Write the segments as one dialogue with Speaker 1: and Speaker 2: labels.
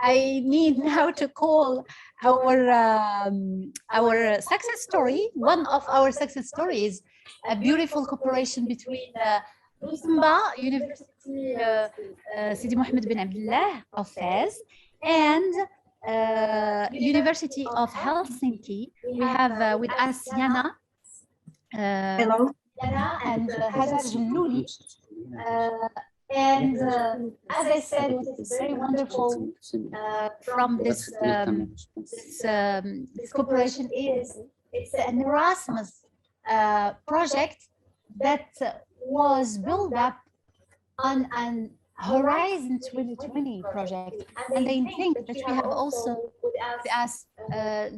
Speaker 1: I need now to call our success story. One of our success stories, a beautiful cooperation between Rosenba University, Sidi Mohammed bin Abdullah of Fez, and University of Helsinki. We have with us Yana.
Speaker 2: Hello.
Speaker 1: Yana and Hajar Jallouli. And as I said, it's very wonderful from this cooperation it's an Erasmus project that was built up on an Horizon 2020 project, and I think that we have also with us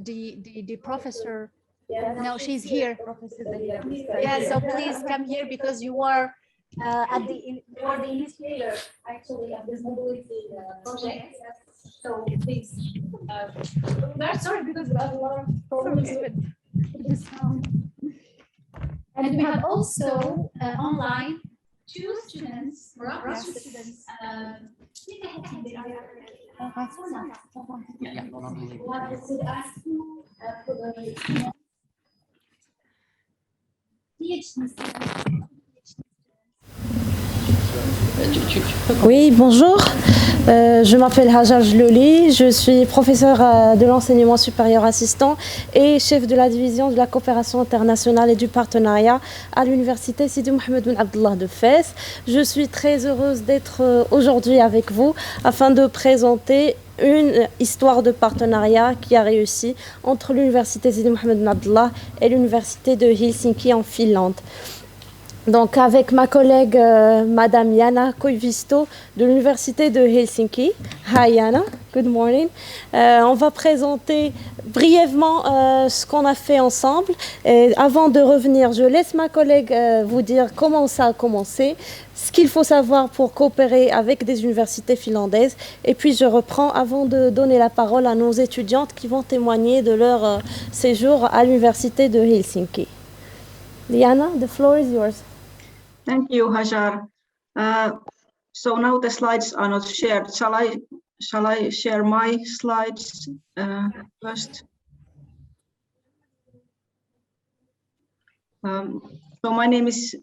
Speaker 1: the professor. No, she's here, Professor. Yeah, so please come here because you are you are the initiator actually of this mobility project. So please, sorry because we have a lot of problems with the sound. And we have also online two students, Moroccan students.
Speaker 3: Oui, bonjour. Je m'appelle Hajar Jallouli, je suis professeure de l'enseignement supérieur assistant et chef de la division de la coopération internationale et du partenariat à l'université Sidi Mohammed bin Abdullah de Fès. Je suis très heureuse d'être aujourd'hui avec vous afin de présenter une histoire de partenariat qui a réussi entre l'université Sidi Mohammed bin Abdullah et l'université de Helsinki en Finlande. Donc avec ma collègue Madame Yana Koivisto de l'université de Helsinki. Hi Yana, good morning. On va présenter brièvement ce qu'on a fait ensemble. Et avant de revenir, je laisse ma collègue vous dire comment ça a commencé, ce qu'il faut savoir pour coopérer avec des universités finlandaises. Et puis je reprends avant de donner la parole à nos étudiantes qui vont témoigner de leur séjour à l'université de Helsinki. Yana, the floor is yours.
Speaker 2: Thank you, Hajar. So now the slides are not shared. Shall I share my slides first? So my name is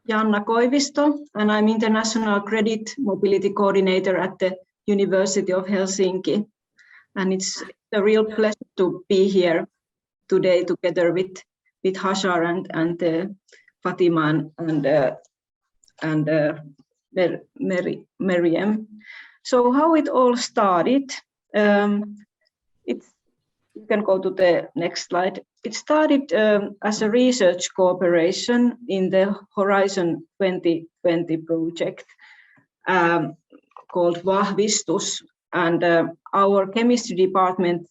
Speaker 2: Janna Koivisto, and I'm International Credit Mobility Coordinator at the University of Helsinki. And it's a real pleasure to be here today together with Hajar and Fatima and Miriam. So how it all started, you can go to the next slide. It started as a research cooperation in the Horizon 2020 project called Vahvistus, and our chemistry department,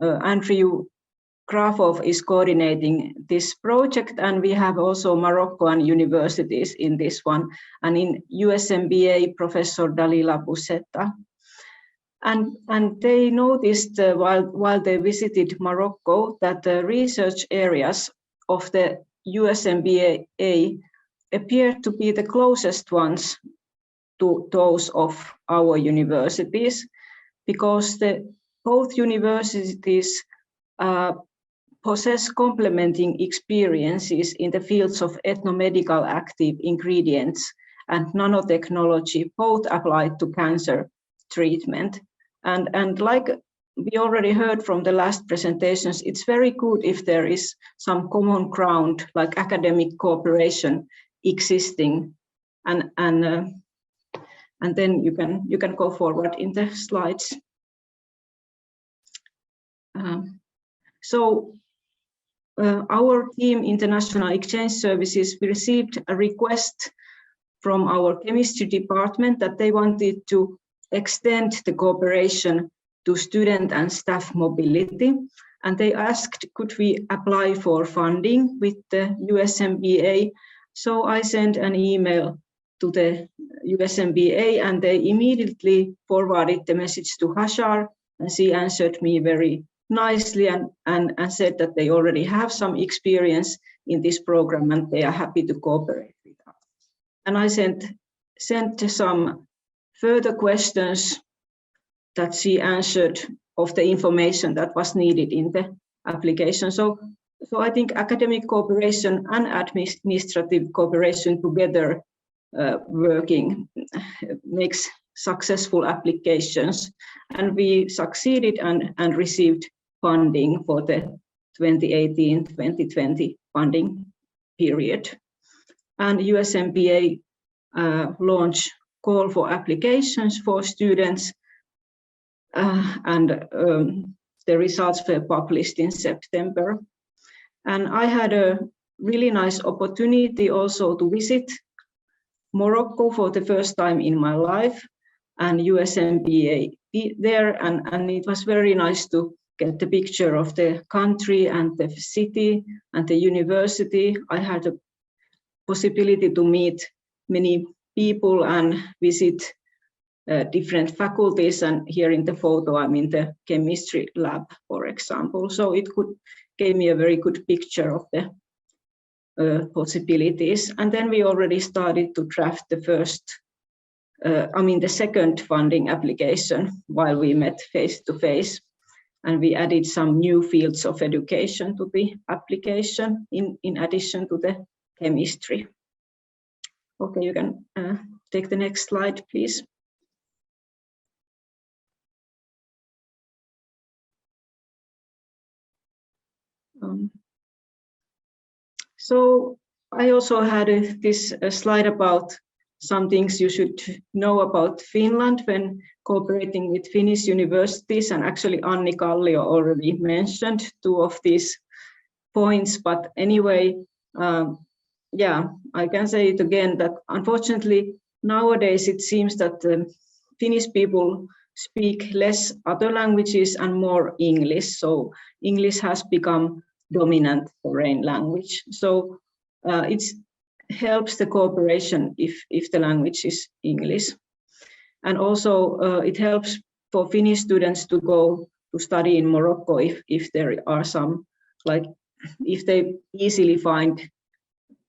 Speaker 2: Andrew Grafov, is coordinating this project, and we have also Moroccan universities in this one, and in USMBA, Professor Dalila Busetta. And they noticed while they visited Morocco that the research areas of the USMBA appeared to be the closest ones to those of our universities, because both universities possess complementing experiences in the fields of ethnomedical active ingredients and nanotechnology, both applied to cancer treatment. And like we already heard from the last presentations, it's very good if there is some common ground, like academic cooperation existing. And then you can go forward in the slides. Our team, International Exchange Services, received a request from our chemistry department that they wanted to extend the cooperation to student and staff mobility. And they asked, could we apply for funding with the USMBA? So I sent an email to the USMBA, and they immediately forwarded the message to Hajar, and she answered me very nicely and said that they already have some experience in this program and they are happy to cooperate with us. And I sent sent some further questions that she answered of the information that was needed in the application. So I think academic cooperation and administrative cooperation together working makes successful applications. And we succeeded and received funding for the 2018-2020 funding period. And USMPA launched call for applications for students, and the results were published in September. And I had a really nice opportunity also to visit Morocco for the first time in my life, and USMPA there, and it was very nice to get the picture of the country and the city and the university. I had a possibility to meet many people and visit different faculties, and here in the photo I'm in the chemistry lab, for example. So it gave me a very good picture of the possibilities. And then we already started to draft the second funding application while we met face to face, and we added some new fields of education to the application in addition to the chemistry. Okay, you can take the next slide, please. So I also had this slide about some things you should know about Finland when cooperating with Finnish universities, and actually Anni Kallio already mentioned two of these points, but anyway, I can say it again that unfortunately nowadays it seems that Finnish people speak less other languages and more English, so English has become dominant foreign language. So it helps the cooperation if the language is English. And also it helps for Finnish students to go to study in Morocco if there are some, like if they easily find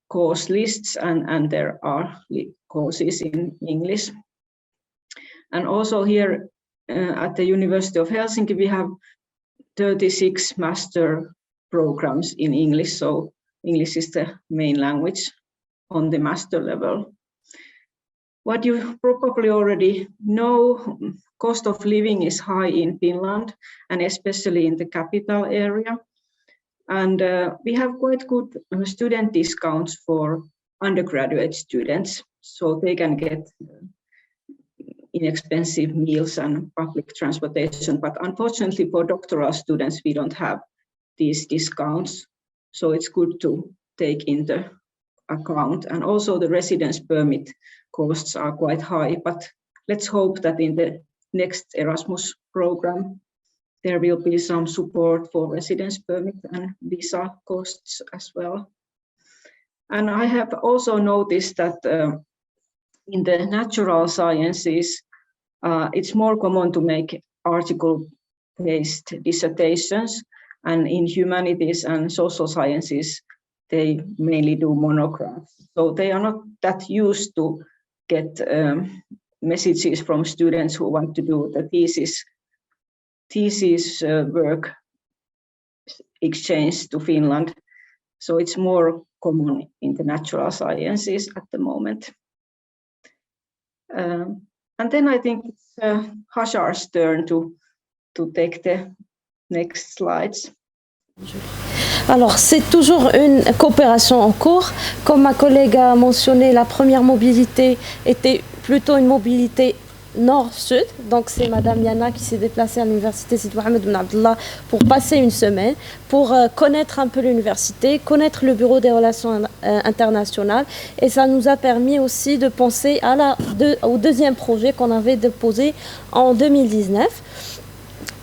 Speaker 2: course lists and there are courses in English. And also here at the University of Helsinki we have 36 master programs in English, so English is the main language on the master level. What you probably already know, cost of living is high in Finland, and especially in the capital area. And we have quite good student discounts for undergraduate students, so they can get inexpensive meals and public transportation. But unfortunately for doctoral students, we don't have these discounts, so it's good to take into account. And also the residence permit costs are quite high, but let's hope that in the next Erasmus program there will be some support for residence permit and visa costs as well. And I have also noticed that in the natural sciences it's more common to make article-based dissertations, and in humanities and social sciences they mainly do monographs. So they are not that used to get messages from students who want to do the thesis work exchange to Finland. So it's more common in the natural sciences at the moment. And then I think it's Hazar's turn to take the next slides.
Speaker 3: Alors, c'est toujours une coopération en cours. Comme ma collègue a mentionné, la première mobilité était plutôt une mobilité nord-sud. Donc, c'est Madame Yana qui s'est déplacée à l'université Sidi Mohamed Ben Abdallah pour passer une semaine, pour connaître un peu l'université, connaître le bureau des relations internationales. Et ça nous a permis aussi de penser au deuxième projet qu'on avait déposé en 2019.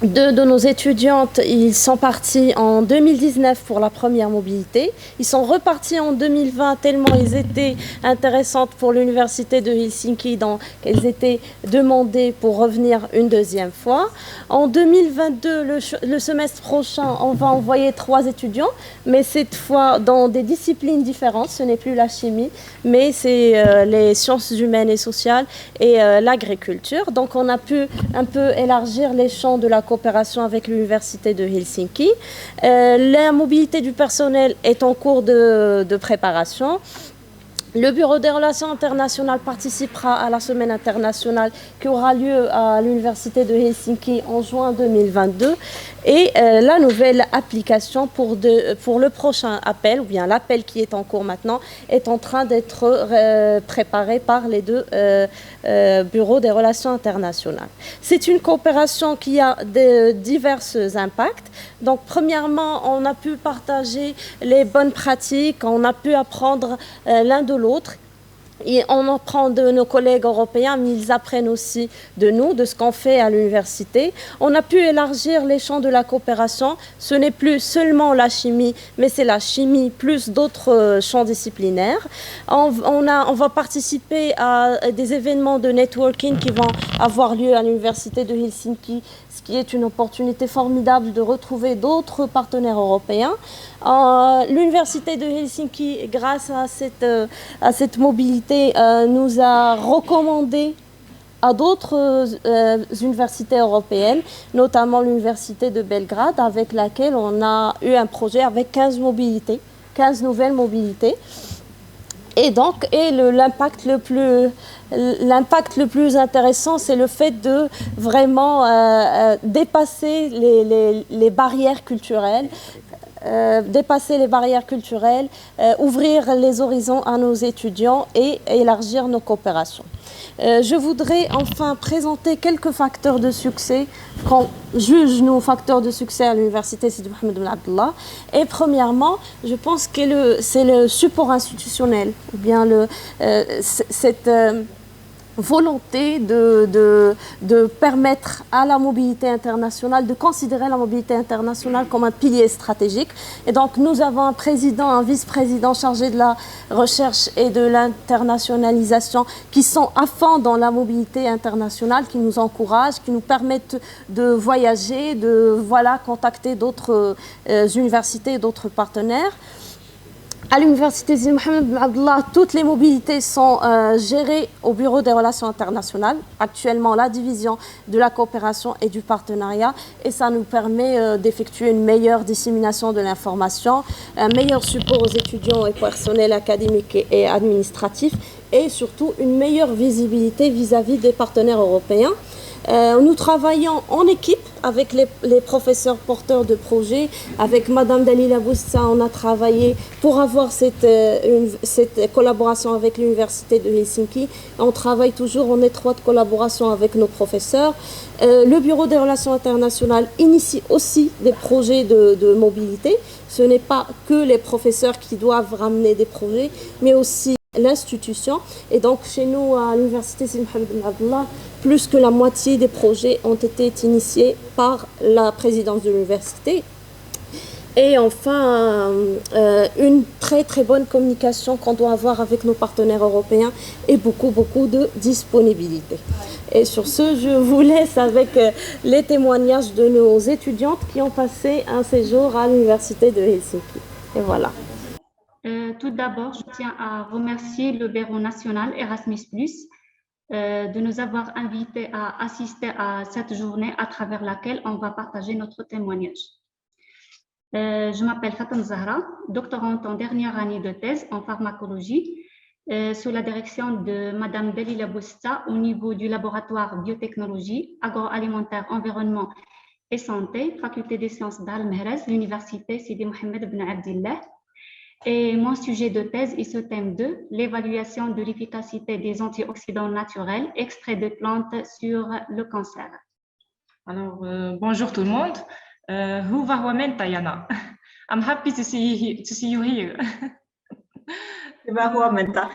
Speaker 3: Deux de nos étudiantes, ils sont partis en 2019 pour la première mobilité. Ils sont repartis en 2020 tellement ils étaient intéressantes pour l'université de Helsinki, donc elles étaient demandées pour revenir une deuxième fois. En 2022, le semestre prochain, on va envoyer 3 étudiants, mais cette fois dans des disciplines différentes. Ce n'est plus la chimie, mais c'est les sciences humaines et sociales et l'agriculture. Donc on a pu un peu élargir les champs de la coopération avec l'université de Helsinki. La mobilité du personnel est en cours de préparation. Le Bureau des relations internationales participera à la semaine internationale qui aura lieu à l'université de Helsinki en juin 2022. Et la nouvelle application pour le prochain appel, ou bien l'appel qui est en cours maintenant, est en train d'être préparé par les deux bureaux des relations internationales. C'est une coopération qui a de divers impacts. Donc, premièrement, on a pu partager les bonnes pratiques, on a pu apprendre l'un de l'autre. Et on apprend de nos collègues européens, mais ils apprennent aussi de nous, de ce qu'on fait à l'université. On a pu élargir les champs de la coopération. Ce n'est plus seulement la chimie, mais c'est la chimie plus d'autres champs disciplinaires. On va participer à des événements de networking qui vont avoir lieu à l'université de Helsinki, ce qui est une opportunité formidable de retrouver d'autres partenaires européens. L'université de Helsinki, grâce à cette mobilité, nous a recommandé à d'autres universités européennes, notamment l'université de Belgrade, avec laquelle on a eu un projet avec 15 nouvelles mobilités. Et donc, l'impact le plus intéressant, c'est le fait de vraiment dépasser les barrières culturelles, ouvrir les horizons à nos étudiants et élargir nos coopérations. Je voudrais enfin présenter quelques facteurs de succès qu'on juge nos facteurs de succès à l'université Sidi Mohamed Ben Abdallah. Et premièrement, je pense que c'est le support institutionnel, ou bien cette volonté de permettre à la mobilité internationale, de considérer la mobilité internationale comme un pilier stratégique. Et donc, nous avons un président, un vice-président chargé de la recherche et de l'internationalisation qui sont à fond dans la mobilité internationale, qui nous encouragent, qui nous permettent de voyager, de contacter d'autres universités et d'autres partenaires. À l'université Sidi Mohamed Ben Abdallah, toutes les mobilités sont gérées au Bureau des relations internationales. Actuellement, la division de la coopération et du partenariat. Et ça nous permet d'effectuer une meilleure dissémination de l'information, un meilleur support aux étudiants et personnels académiques et administratifs, et surtout une meilleure visibilité vis-à-vis des partenaires européens. Nous travaillons en équipe avec les professeurs porteurs de projets. Avec Madame Dalila Boussa, on a travaillé pour avoir cette collaboration avec l'université de Helsinki. On travaille toujours en étroite collaboration avec nos professeurs. Le Bureau des relations internationales initie aussi des projets de mobilité. Ce n'est pas que les professeurs qui doivent ramener des projets, mais aussi l'institution. Et donc, chez nous, à l'université Sidi Mohamed Ben Abdallah, plus que la moitié des projets ont été initiés par la présidence de l'université. Et enfin, une très très bonne communication qu'on doit avoir avec nos partenaires européens et beaucoup de disponibilité. Et sur ce, je vous laisse avec les témoignages de nos étudiantes qui ont passé un séjour à l'université de Helsinki. Et voilà.
Speaker 4: Tout d'abord, je tiens à remercier le Bureau national Erasmus+, de nous avoir invités à assister à cette journée à travers laquelle on va partager notre témoignage. Je m'appelle Fatem Zahra, doctorante en dernière année de thèse en pharmacologie, sous la direction de Madame Dalila Boussa au niveau du laboratoire biotechnologie, agroalimentaire, environnement et santé, faculté des sciences d'Al-Mehrez, l'université Sidi Mohamed Ben Abdallah. Et mon sujet de thèse est ce thème 2, l'évaluation de l'efficacité des antioxydants naturels extraits de plantes sur le cancer.
Speaker 5: Alors, bonjour tout le monde. Huwa huwa menta Yana. I'm happy to see you here.
Speaker 2: Huwa huwa menta.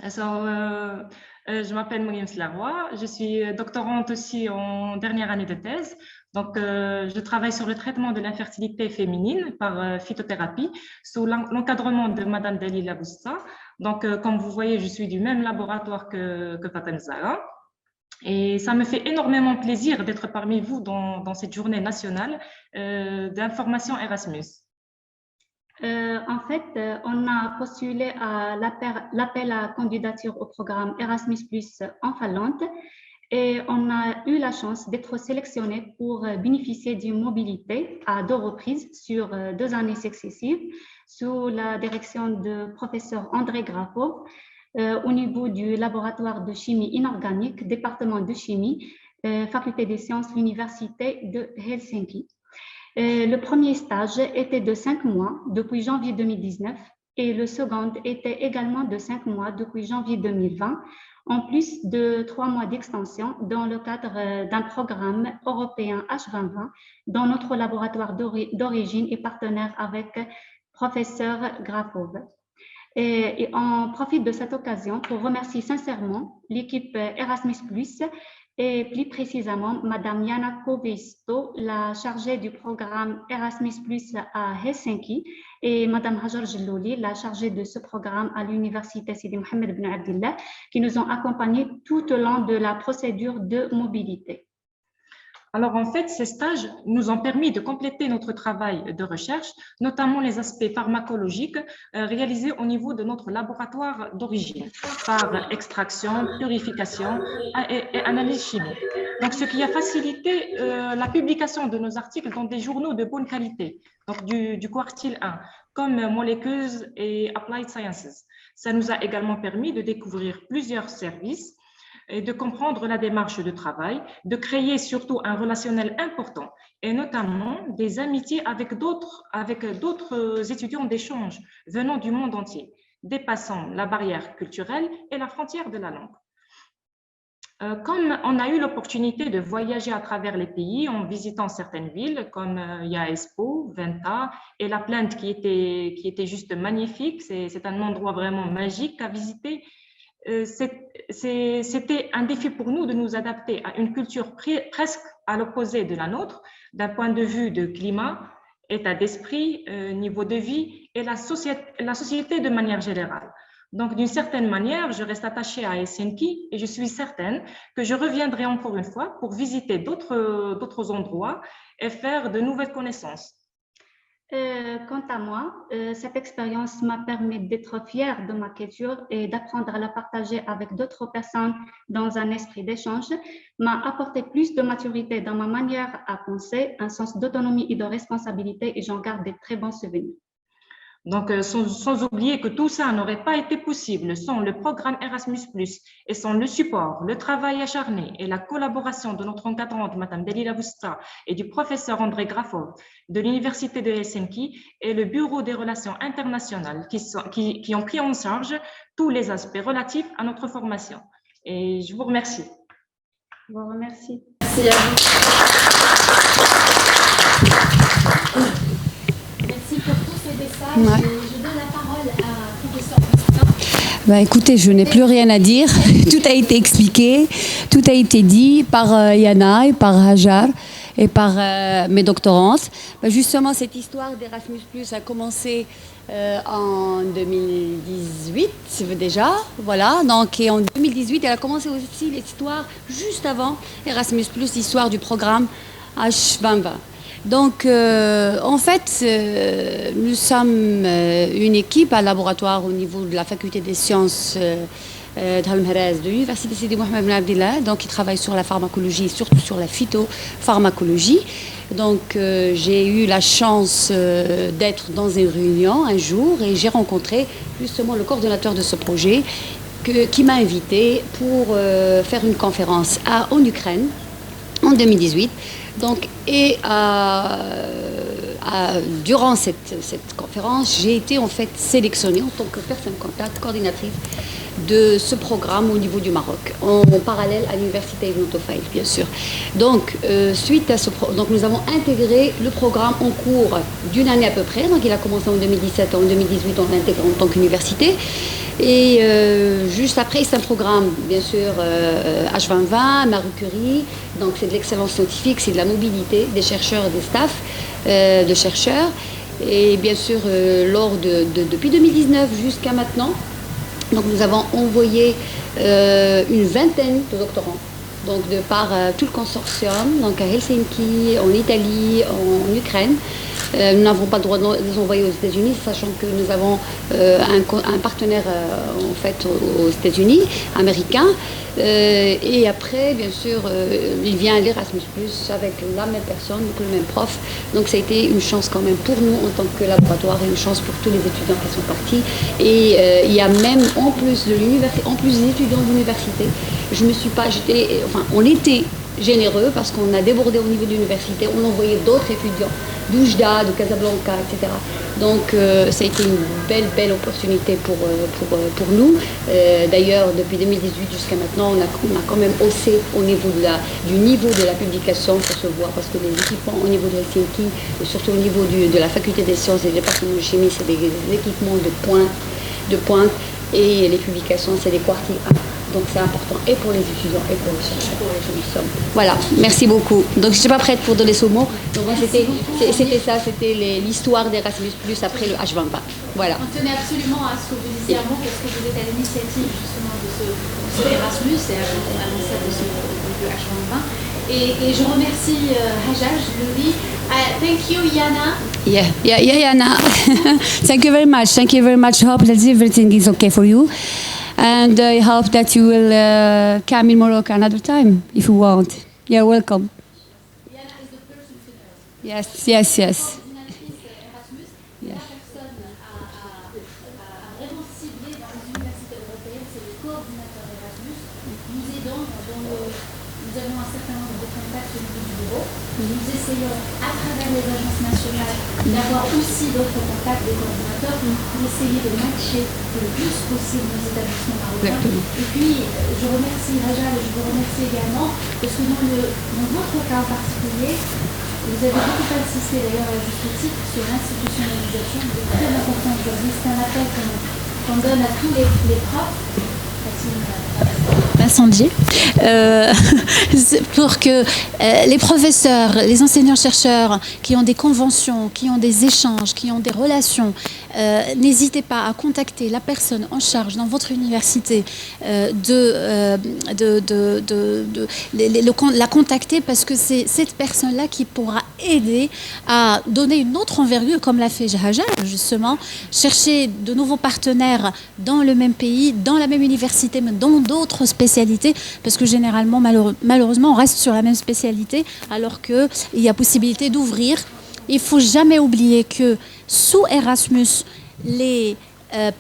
Speaker 5: Je m'appelle Mariam Slaroua, je suis doctorante aussi en dernière année de thèse. Donc, je travaille sur le traitement de l'infertilité féminine par phytothérapie sous l'encadrement de Madame Dalila Boussa. Donc, comme vous voyez, je suis du même laboratoire que Fatem Zahra. Et ça me fait énormément plaisir d'être parmi vous dans cette journée nationale d'information Erasmus.
Speaker 4: En fait, on a postulé à l'appel à candidature au programme Erasmus+ en Finlande et on a eu la chance d'être sélectionné pour bénéficier d'une mobilité à 2 reprises sur 2 années successives sous la direction de professeur André Grafov au niveau du laboratoire de chimie inorganique, département de chimie, faculté des sciences, l'université de Helsinki. Le premier stage était de 5 mois depuis janvier 2019 et le second était également de 5 mois depuis janvier 2020, en plus de 3 mois d'extension dans le cadre d'un programme européen H2020 dont notre laboratoire d'origine est partenaire avec professeur Grafov. Et on profite de cette occasion pour remercier sincèrement l'équipe Erasmus+, et plus précisément Madame Jana Kovisto, la chargée du programme Erasmus+ à Helsinki, et Madame Hajar Jellouli, la chargée de ce programme à l'Université Sidi Mohamed Ben Abdillah, qui nous ont accompagnés tout au long de la procédure de mobilité.
Speaker 5: Alors, en fait, ces stages nous ont permis de compléter notre travail de recherche, notamment les aspects pharmacologiques réalisés au niveau de notre laboratoire d'origine, par extraction, purification et analyse chimique. Donc, ce qui a facilité la publication de nos articles dans des journaux de bonne qualité, donc du quartile 1, comme Molecules et Applied Sciences. Ça nous a également permis de découvrir plusieurs services et de comprendre la démarche de travail, de créer surtout un relationnel important et notamment des amitiés avec d'autres étudiants d'échange venant du monde entier, dépassant la barrière culturelle et la frontière de la langue. Comme on a eu l'opportunité de voyager à travers les pays en visitant certaines villes comme Espoo, Venta et La Plainte qui était juste magnifique, c'est un endroit vraiment magique à visiter. C'était un défi pour nous de nous adapter à une culture presque à l'opposé de la nôtre, d'un point de vue de climat, état d'esprit, niveau de vie et la société de manière générale. Donc, d'une certaine manière, je reste attachée à Helsinki et je suis certaine que je reviendrai encore une fois pour visiter d'autres endroits et faire de nouvelles connaissances.
Speaker 4: Quant à moi, cette expérience m'a permis d'être fière de ma culture et d'apprendre à la partager avec d'autres personnes dans un esprit d'échange, m'a apporté plus de maturité dans ma manière à penser, un sens d'autonomie et de responsabilité et j'en garde des très bons souvenirs.
Speaker 5: Donc, sans oublier que tout ça n'aurait pas été possible sans le programme Erasmus+, et sans le support, le travail acharné et la collaboration de notre encadrante, Madame Dalila Boussa, et du professeur André Grafov de l'Université de Helsinki et le Bureau des relations internationales qui ont pris en charge tous les aspects relatifs à notre formation. Et je vous remercie.
Speaker 4: Je vous remercie.
Speaker 3: Merci à vous.
Speaker 1: Merci pour tous ces messages.
Speaker 6: Ouais.
Speaker 1: Je donne la parole à professeur Boussa.
Speaker 6: Bah, écoutez, je n'ai plus rien à dire. Tout a été expliqué, tout a été dit par Yana et par Hajar et par mes doctorantes. Bah, justement, cette histoire d'Erasmus+, a commencé en 2018 déjà, voilà. Donc, et en 2018, elle a commencé aussi l'histoire juste avant Erasmus+, l'histoire du programme H2020. Donc, en fait, nous sommes une équipe à laboratoire au niveau de la faculté des sciences de l'Université Sidi Mohamed Ben Abdillah, donc qui travaille sur la pharmacologie, surtout sur la phytopharmacologie. Donc, j'ai eu la chance d'être dans une réunion un jour et j'ai rencontré justement le coordonnateur de ce projet qui m'a invité pour faire une conférence en Ukraine en 2018. Donc, et durant cette conférence, j'ai été en fait sélectionnée en tant que personne contact, coordinatrice de ce programme au niveau du Maroc, en parallèle à l'université Ibn Tufayl, bien sûr. Donc, suite à donc nous avons intégré le programme en cours d'une année à peu près. Donc, il a commencé en 2017, en 2018, on l'intègre en tant qu'université. Et juste après, c'est un programme, bien sûr, H2020, Marie Curie. Donc, c'est de l'excellence scientifique, c'est de la mobilité des chercheurs et des staffs de chercheurs. Et bien sûr, depuis 2019 jusqu'à maintenant, donc nous avons envoyé une vingtaine de doctorants, donc de par tout le consortium, donc à Helsinki, en Italie, en Ukraine. Nous n'avons pas le droit de les envoyer aux États-Unis, sachant que nous avons un partenaire en fait aux États-Unis, américain. Et après, bien sûr, il vient à l'Erasmus+, avec la même personne, donc le même prof. Donc ça a été une chance quand même pour nous en tant que laboratoire et une chance pour tous les étudiants qui sont partis. Et il y a même, en plus de l'université, en plus des étudiants de l'université, on était généreux parce qu'on a débordé au niveau de l'université, on envoyait d'autres étudiants d'Oujda, de Casablanca, etc. Donc ça a été une belle opportunité pour nous. D'ailleurs, depuis 2018 jusqu'à maintenant, on a quand même haussé au niveau du niveau de la publication, pour se voir, parce que les équipements au niveau de Helsinki, et surtout au niveau de la faculté des sciences et du département de chimie, c'est des équipements de pointe, et les publications, c'est des quartiers A. Donc c'est important et pour les étudiants et pour les chercheurs. Voilà, merci beaucoup. Donc je ne suis pas prête pour donner ce mot. Donc moi, c'était l'histoire d'Erasmus+, après le H2020. Voilà.
Speaker 1: On tenait absolument à ce que vous disiez un mot, parce que vous êtes à l'initiative justement de ce Erasmus et à l'initiative de ce H2020. Et je remercie Hajar Jlouli. Thank you, Yana.
Speaker 6: Yeah, Yana. Thank you very much. Thank you very much. Hope that everything is okay for you. And I hope that you will come in Morocco another time, if you want. You're welcome.
Speaker 1: Yana is the person to know.
Speaker 6: Yes.
Speaker 1: Coordinatrice Erasmus, la personne à vraiment ciblée dans les universités européennes, c'est le coordinateur Erasmus. Nous aidons, nous avons un certain nombre de contacts au niveau du bureau. Nous essayons, à travers les agences nationales, d'avoir aussi d'autres contacts des coordinateurs pour essayer de matcher le plus possible nos établissements marocains. Et puis, je remercie Hajar et je vous remercie également, parce que dans votre cas en particulier, vous avez beaucoup insisté d'ailleurs à juste titre sur l'institutionnalisation. C'est très important aujourd'hui. C'est un appel qu'on donne à tous les profs.
Speaker 7: Incendié, pour que les professeurs, les enseignants-chercheurs qui ont des conventions, qui ont des échanges, qui ont des relations, n'hésitez pas à contacter la personne en charge dans votre université, la contacter, parce que c'est cette personne-là qui pourra aider à donner une autre envergure, comme l'a fait Hajar, justement, chercher de nouveaux partenaires dans le même pays, dans la même université, mais dans d'autres spécialités, parce que généralement, malheureusement, on reste sur la même spécialité, alors qu'il y a possibilité d'ouvrir. Il ne faut jamais oublier que sous Erasmus, les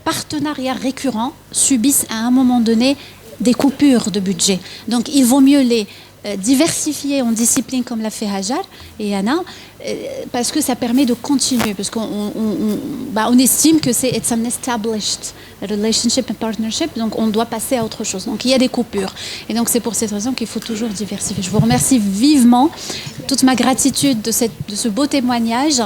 Speaker 7: partenariats récurrents subissent à un moment donné des coupures de budget. Donc, il vaut mieux les diversifier en disciplines comme l'a fait Hajar et Yana, parce que ça permet de continuer, parce qu'on estime que c'est it's an established relationship and partnership, donc on doit passer à autre chose. Donc il y a des coupures, et donc c'est pour cette raison qu'il faut toujours diversifier. Je vous remercie vivement, toute ma gratitude de ce beau témoignage.